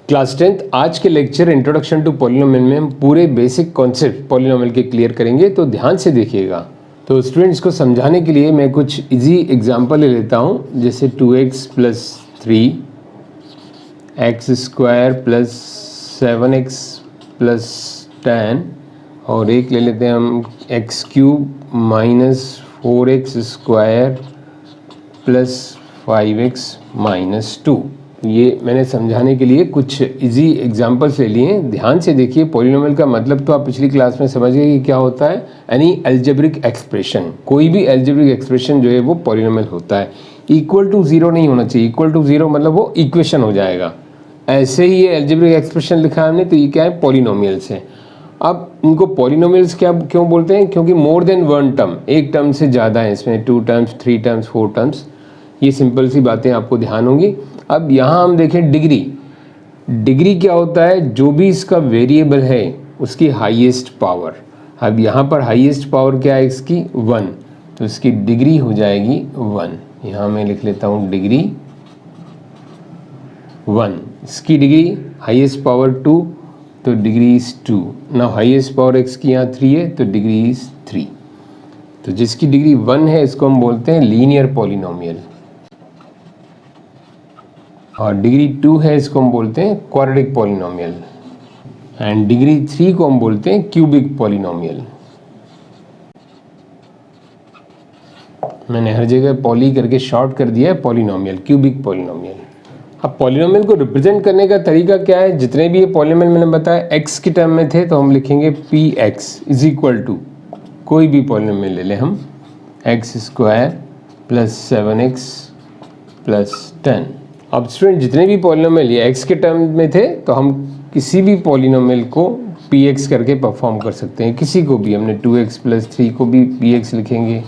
Class 10th आज के lecture introduction to polynomial में हम पूरे बेसिक कॉन्सेप्ट पॉलिनोमियल के क्लियर करेंगे, तो ध्यान से देखिएगा। तो स्टूडेंट्स को समझाने के लिए मैं कुछ इजी एग्जांपल ले लेता हूँ, जैसे 2x plus 3 x square plus 7x plus 10 और एक ले लेते हैं हम x cube minus 4x square plus 5x minus 2। ये मैंने समझाने के लिए कुछ इजी एग्जांपल्स ले लिए हैं। ध्यान से देखिए, पॉलिनोमियल का मतलब तो आप पिछली क्लास में समझ गए कि क्या होता है। एनी अलजेब्रिक एक्सप्रेशन, कोई भी अलजेब्रिक एक्सप्रेशन जो है वो पॉलिनोमियल होता है। इक्वल टू जीरो नहीं होना चाहिए, इक्वल टू जीरो मतलब वो इक्वेशन हो जाएगा। ऐसे ही ये अलजेब्रिक एक्सप्रेशन लिखा है हमने, तो ये क्या है, पॉलिनोमियल्स है। अब इनको पॉलिनोमियल्स क्या क्यों बोलते हैं, क्योंकि मोर देन वन टर्म, एक टर्म से ज़्यादा है इसमें, 2 टर्म्स 3 टर्म्स 4 टर्म्स, ये सिंपल सी बातें आपको ध्यान होंगी। अब यहाँ हम देखें डिग्री। डिग्री क्या होता है, जो भी इसका वेरिएबल है उसकी हाईएस्ट पावर। अब यहाँ पर हाईएस्ट पावर क्या है इसकी, 1, तो इसकी डिग्री हो जाएगी 1। यहाँ मैं लिख लेता हूँ डिग्री 1। इसकी डिग्री हाईएस्ट पावर 2, तो डिग्री इज 2। ना हाईएस्ट पावर x की यहाँ 3 है, तो डिग्री इज 3। तो जिसकी डिग्री 1 है इसको हम बोलते हैं लीनियर पॉलिनोमियल, और डिग्री 2 है इसको हम बोलते हैं क्वाड्रेटिक पॉलिनोमियल, एंड डिग्री 3 को हम बोलते हैं क्यूबिक पॉलिनोमियल। मैंने हर जगह पॉली करके शॉर्ट कर दिया है, पॉलिनोमियल, क्यूबिक पॉलिनोमियल। अब पॉलिनोमियल को रिप्रेजेंट करने का तरीका क्या है, जितने भी ये पॉलिनोमियल मैंने बताया x की टर्म में थे, तो हम लिखेंगे px इज इक्वल टू, कोई भी पॉलिनोमियल ले लें हम, x square plus 7x plus 10। अब स्टूडेंट जितने भी पॉलिनोमियल ये x के टर्म में थे, तो हम किसी भी पॉलिनोमियल को px करके परफॉर्म कर सकते हैं, किसी को भी। हमने 2x प्लस 3 को भी px लिखेंगे,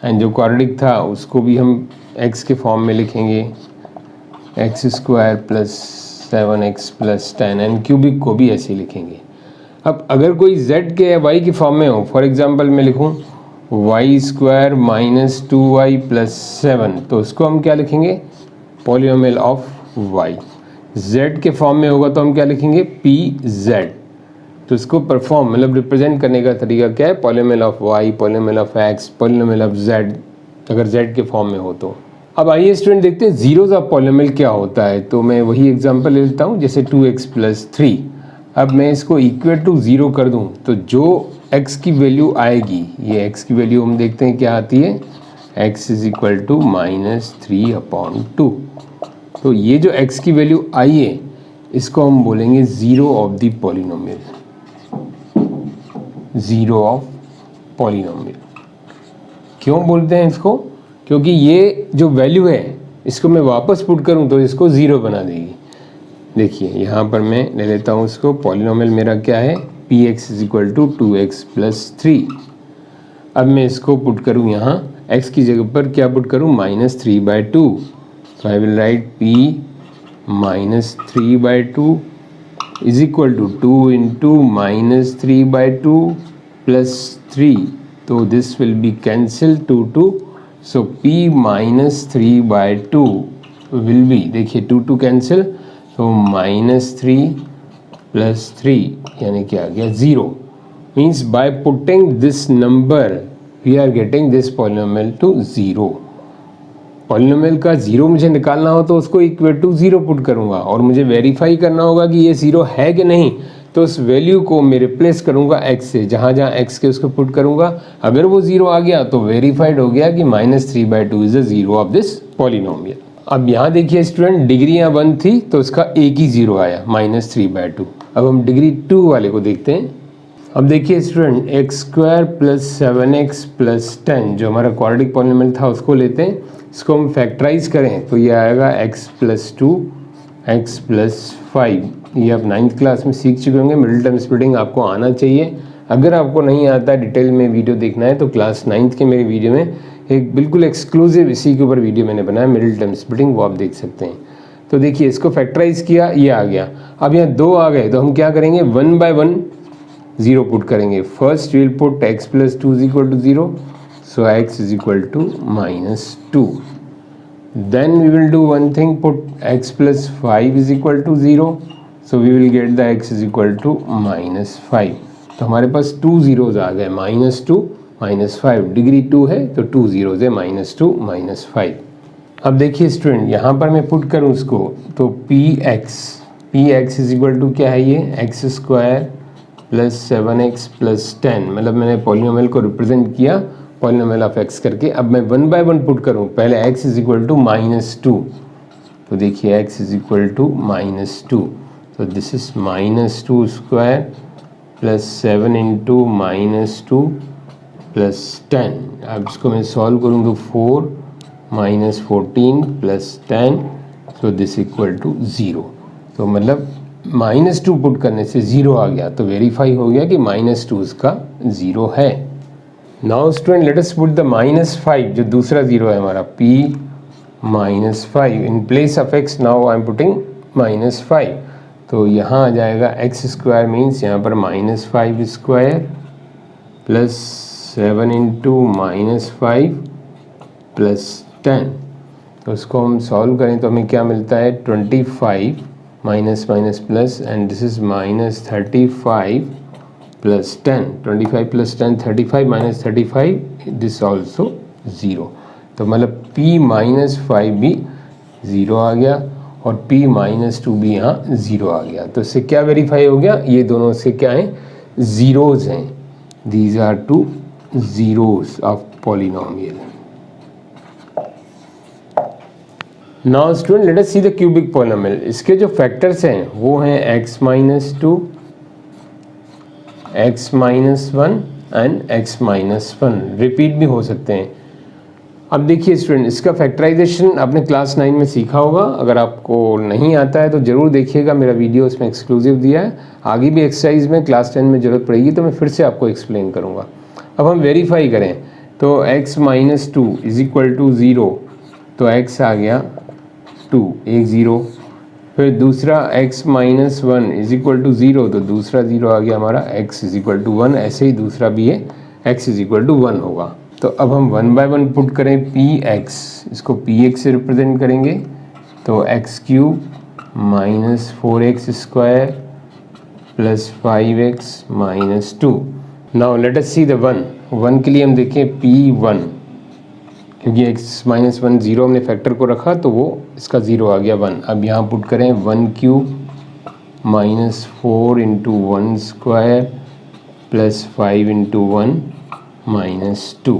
एंड जो क्वाड्रेटिक था उसको भी हम x के फॉर्म में लिखेंगे, x square plus 7x plus 10, and cubic को भी ऐसे ही लिखेंगे। अब अगर कोई z के या y के फॉर्म में हो, फॉर एग्जांपल मैं लिखूं Y square minus 2y plus 7, तो उसको हम क्या लिखेंगे, पॉलिनोमियल ऑफ y। z के फॉर्म में होगा तो हम क्या लिखेंगे, pz। तो इसको परफॉर्म मतलब रिप्रेजेंट करने का तरीका क्या है, polynomial of y, polynomial of x, polynomial of z, अगर z के फॉर्म में हो तो। अब आइए स्टूडेंट देखते हैं जीरोज ऑफ पॉलिनोमियल क्या होता है। तो मैं वही एग्जांपल ले लेता हूँ, जैसे 2x प्लस 3। अब मैं इसको इक्वल टू 0 कर दूँ, तो जो x की वैल्यू आएगी, ये x की वैल्यू हम देखते हैं क्या आती है, x इज इक्वल टू -3/2। तो ये जो x की वैल्यू आई है, इसको हम बोलेंगे zero of the polynomial, zero of polynomial. क्यों बोलते हैं इसको, क्योंकि ये जो वैल्यू है इसको मैं वापस पुट करूं तो इसको ज़ीरो बना देगी। देखिए यहाँ पर मैं ले लेता हूँ इसको, पॉलिनोमियल मेरा क्या है, px is equal to 2x plus 3। अब मैं इसको पुट करूँ यहाँ, x की जगह पर क्या पुट करूँ, -3/2। तो I will write p -3/2 is equal to 2 into -3/2 plus 3। तो this will be cancel 2, so p -3/2 will be, देखिए 2 कैंसिल, तो -3 प्लस 3 यानी क्या आ गया, 0। Means by putting this number we are getting this polynomial to 0। Polynomial का 0 मुझे निकालना हो तो उसको इक्वल टू 0 पुट करूँगा, और मुझे वेरीफाई करना होगा कि ये 0 है कि नहीं, तो उस वैल्यू को मैं रिप्लेस करूँगा x से, जहाँ जहाँ x के उसको पुट करूँगा। अगर वो 0 आ गया तो वेरीफाइड हो गया कि -3/2 is the zero of this polynomial. अब यहाँ देखिए स्टूडेंट, डिग्री यहाँ 1 थी तो उसका एक ही 0 आया, -3/2। अब हम डिग्री 2 वाले को देखते हैं। अब देखिए student, x square plus 7x plus 10 जो हमारा क्वाड्रेटिक पॉलिनोमियल था उसको लेते हैं। इसको हम फैक्टराइज करें तो ये आएगा x प्लस 2 x प्लस 5। ये आप 9th क्लास में सीख चुके होंगे, मिडिल टर्म स्प्लिटिंग आपको आना चाहिए। अगर आपको नहीं आता, डिटेल में वीडियो देखना है, तो क्लास 9th के मेरे वीडियो में एक बिल्कुल एक्सक्लूसिव इसी के ऊपर वीडियो मैंने बनाया, मिडिल टर्म स्प्लिटिंग, वो आप देख सकते हैं। तो देखिए इसको फैक्टराइज किया, ये आ गया। अब यहाँ 2 आ गए तो हम क्या करेंगे, 1 by 1 0 पुट करेंगे। First will put x plus 2 is equal to 0, so x is equal to -2। Then we will do one thing, put x plus 5 is equal to 0. So we will get the x is equal to -5। तो हमारे पास 2 zeros आ गए, -2 -5, degree 2 है तो 2 zeros है, -2 -5। अब देखिए student, यहाँ पर मैं पुट करूँ इसको तो px इज इक्वल टू क्या है, ये x square plus 7x plus 10, मतलब मैंने पॉलिनोमियल को रिप्रेजेंट किया पॉलिनोमियल ऑफ x करके। अब मैं 1 बाय 1 पुट करूँ, पहले x इज इक्वल टू -2, तो देखिए x इज इक्वल टू -2, तो this is -2 square plus 7 into -2 plus 10। अब इसको मैं सॉल्व करूँ तो 4 -14 plus 10, so this equal to 0। तो मतलब -2 पुट करने से 0 आ गया, तो वेरीफाई हो गया कि -2 इसका 0 है। Now student let us put the -5, जो दूसरा 0 है हमारा, p -5 in place of x, now I am putting -5, तो यहाँ आ जाएगा x स्क्वायर मीन्स यहाँ पर -5 स्क्वायर प्लस 7 इंटू -5 प्लस 10। तो इसको हम सॉल्व करें तो हमें क्या मिलता है, 25 minus minus plus, and this is -35 plus 10, 25 plus 10 35 minus 35, this also 0। तो मतलब p-5 भी 0 आ गया और p-2 भी यहाँ 0 आ गया। तो इससे क्या वेरीफाई हो गया, ये दोनों से क्या है, ज़ीरोज़ हैं, these are two zeros of polynomial. Now student let us see the cubic polynomial. इसके जो फैक्टर्स हैं वो हैं x-2, x-1 and x-1, repeat भी हो सकते हैं। अब देखिए स्टूडेंट, इसका फैक्टराइजेशन आपने क्लास 9 में सीखा होगा, अगर आपको नहीं आता है तो ज़रूर देखिएगा, मेरा वीडियो इसमें एक्सक्लूसिव दिया है। आगे भी एक्सरसाइज में क्लास 10 में ज़रूरत पड़ेगी तो मैं फिर से आपको एक्सप्लेन करूँगा। अब हम वेरीफाई करें तो x-2 इज इक्वल टू 0, तो x आ गया 2, 1 0। फिर दूसरा x-1 इज इक्वल टू 0, तो दूसरा 0 आ गया हमारा, x इज इक्वल टू 1, ऐसे ही दूसरा भी है, x इज इक्वल टू 1 होगा। तो अब हम 1 बाय 1 पुट करें px, इसको px से रिप्रेजेंट करेंगे, तो x³ minus 4x square plus 5x minus 2। Now let us see the 1 के लिए हम देखें p1, क्योंकि x-1 0 हमने फैक्टर को रखा तो वो इसका 0 आ गया 1। अब यहाँ पुट करें 1³ minus 4 into 1 square plus 5 into 1 minus 2,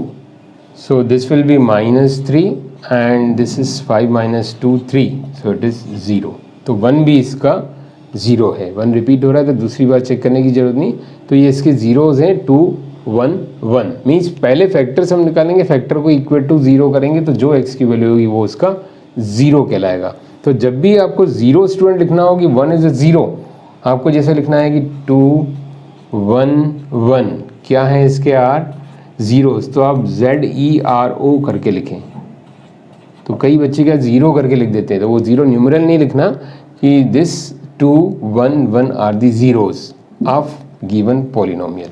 so this will be -3 and this is 5 minus 2 3, so it is 0। तो 1 भी इसका 0 है, 1 रिपीट हो रहा है तो दूसरी बार चेक करने की जरूरत नहीं। तो ये इसके ज़ीरोज़ हैं 2 1 1, मीन्स पहले फैक्टर्स हम निकालेंगे, फैक्टर को इक्वल टू 0 करेंगे तो जो x की वैल्यू होगी वो उसका 0 कहलाएगा। तो जब भी आपको 0 स्टूडेंट लिखना होगी, 1 इज अ 0, आपको जैसे लिखना है कि 2 1 1, क्या है इसके r ज़ीरोज़, तो आप ZERO करके लिखें। तो कई बच्चे क्या 0 करके लिख देते हैं, तो वो 0 न्यूमरल नहीं लिखना कि this 2 1 1 are the zeros of given polynomial.